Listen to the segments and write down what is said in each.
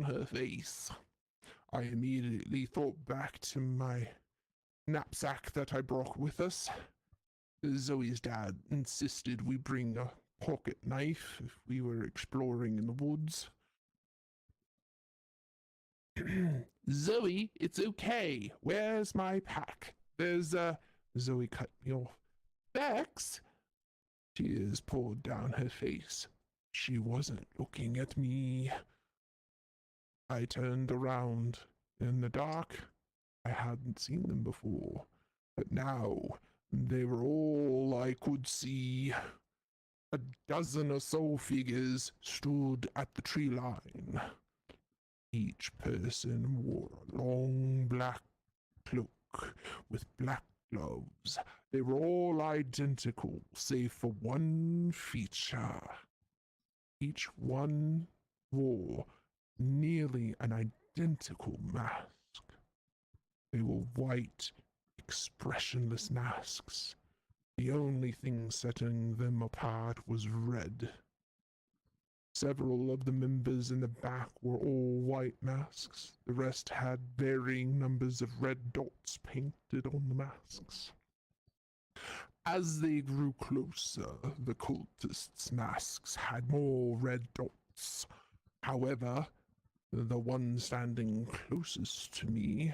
her face. I immediately thought back to my knapsack that I brought with us. Zoe's dad insisted we bring a pocket knife if we were exploring in the woods. Zoe, it's okay. Where's my pack? There's Zoe cut me off. Bex? Tears poured down her face. She wasn't looking at me. I turned around. In the dark, I hadn't seen them before, but now they were all I could see. A dozen or so figures stood at the tree line. Each person wore a long black cloak with black gloves. They were all identical, save for one feature. Each one wore nearly an identical mask. They were white, expressionless masks. The only thing setting them apart was red. Several of the members in the back were all white masks. The rest had varying numbers of red dots painted on the masks. As they grew closer, the cultists' masks had more red dots. However, the one standing closest to me,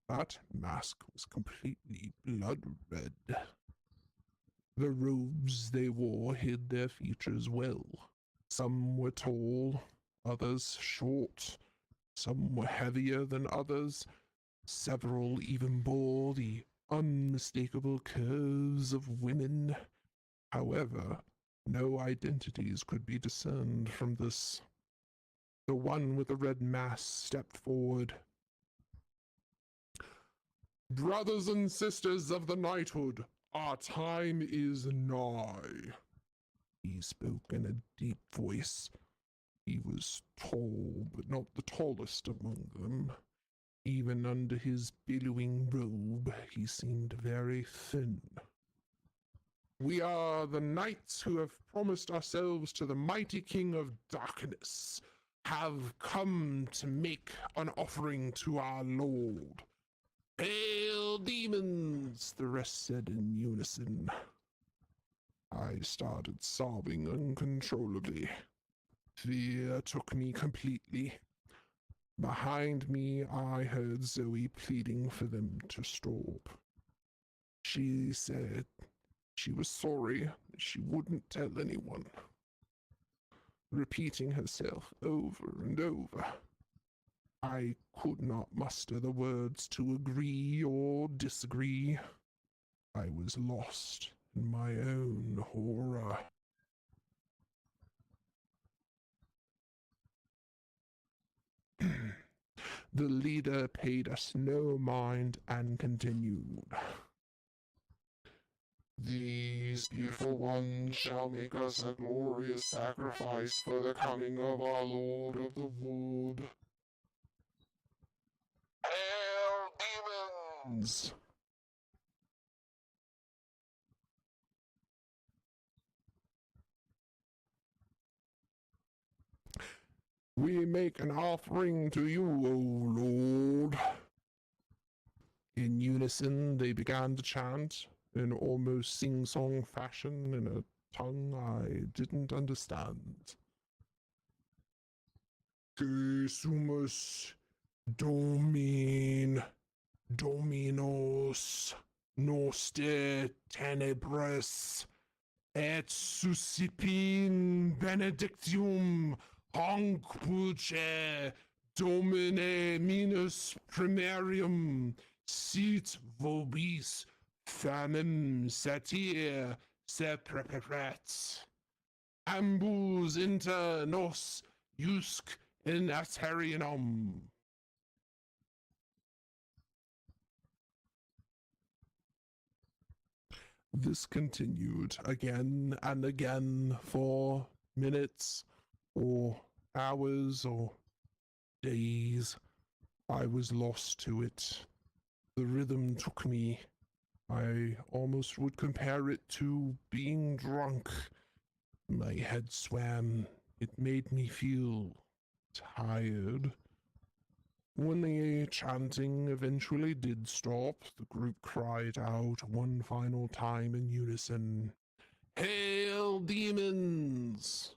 that mask was completely blood red. The robes they wore hid their features well. Some were tall, others short. Some were heavier than others. Several even bore the unmistakable curves of women. However, no identities could be discerned from this. The one with the red mask stepped forward. Brothers and sisters of the knighthood, our time is nigh. He spoke in a deep voice. He was tall, but not the tallest among them. Even under his billowing robe, he seemed very thin. We are the knights who have promised ourselves to the mighty king of darkness, have come to make an offering to our lord. Hail, demons! The rest said in unison. I started sobbing uncontrollably. Fear took me completely. Behind me, I heard Zoe pleading for them to stop. She said she was sorry that she wouldn't tell anyone, repeating herself over and over. I could not muster the words to agree or disagree. I was lost in my own horror. The leader paid us no mind and continued. These beautiful ones shall make us a glorious sacrifice for the coming of our Lord of the Wood. Hail, demons! We make an offering to you, O Lord. In unison, they began to chant in almost sing-song fashion in a tongue I didn't understand. Que sumus dominos noster tenebris et suscipin benedictium Honc puce domine minus primarium sit vobis famem satir se preperet. Ambus inter nos iusc in aterianum. This continued again and again for minutes, or hours, or days. I was lost to it. The rhythm took me. I almost would compare it to being drunk. My head swam. It made me feel tired. When the chanting eventually did stop, the group cried out one final time in unison, "Hail, demons!"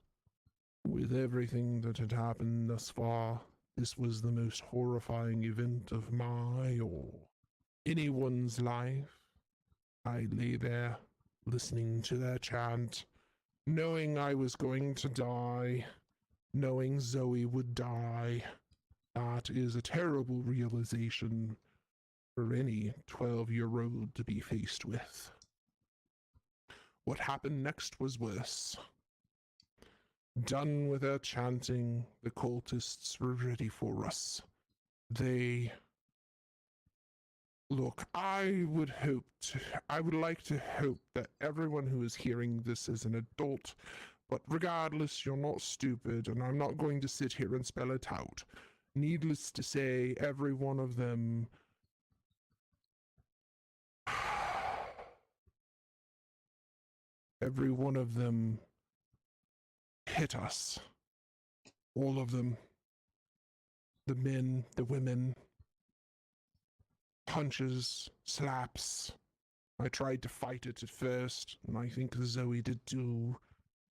With everything that had happened thus far, this was the most horrifying event of my or anyone's life. I lay there, listening to their chant, knowing I was going to die, knowing Zoe would die. That is a terrible realization for any 12-year-old to be faced with. What happened next was worse. Done with their chanting, the cultists were ready for us. Look, I would like to hope that everyone who is hearing this is an adult, but regardless, you're not stupid, and I'm not going to sit here and spell it out. Needless to say, every one of them hit us. All of them. The men, the women. Punches, slaps. I tried to fight it at first, and I think Zoe did too.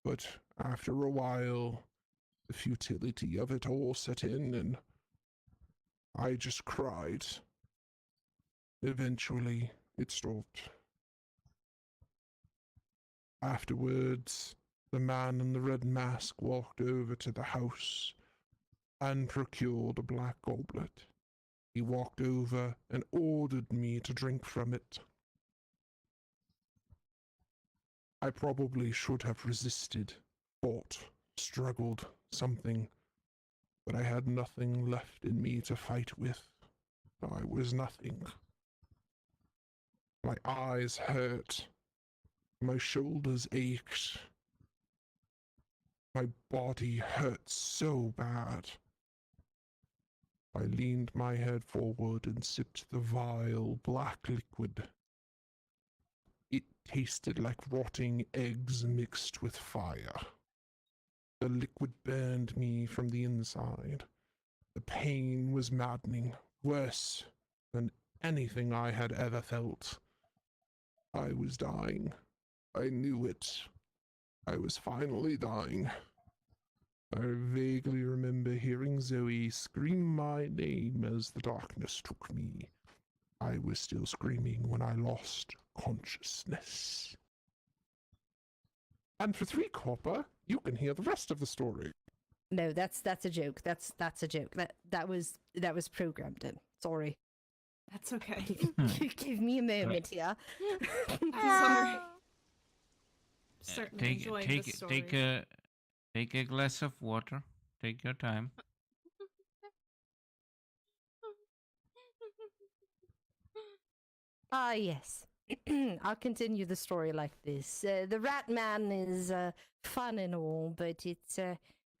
But after a while, the futility of it all set in, and I just cried. Eventually, it stopped. Afterwards, the man in the red mask walked over to the house and procured a black goblet. He walked over and ordered me to drink from it. I probably should have resisted, fought, struggled, something, but I had nothing left in me to fight with. I was nothing. My eyes hurt. My shoulders ached. My body hurt so bad. I leaned my head forward and sipped the vile black liquid. It tasted like rotting eggs mixed with fire. The liquid burned me from the inside. The pain was maddening, worse than anything I had ever felt. I was dying. I knew it. I was finally dying. I vaguely remember hearing Zoe scream my name as the darkness took me. I was still screaming when I lost consciousness. And for 3 copper, you can hear the rest of the story. No, that's a joke. That's a joke. That was programmed in. Sorry. That's okay. Give me a moment here. I'm sorry. Certainly enjoying the story. Take a glass of water. Take your time. Yes. I'll continue the story like this. The Rat Man is fun and all, but it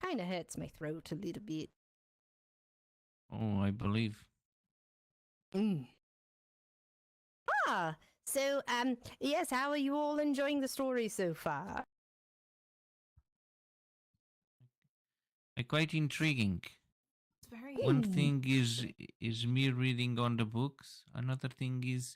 kind of hurts my throat a little bit. Oh, I believe. So, yes, how are you all enjoying the story so far? Quite intriguing. It's very One thing is me reading on the books. Another thing is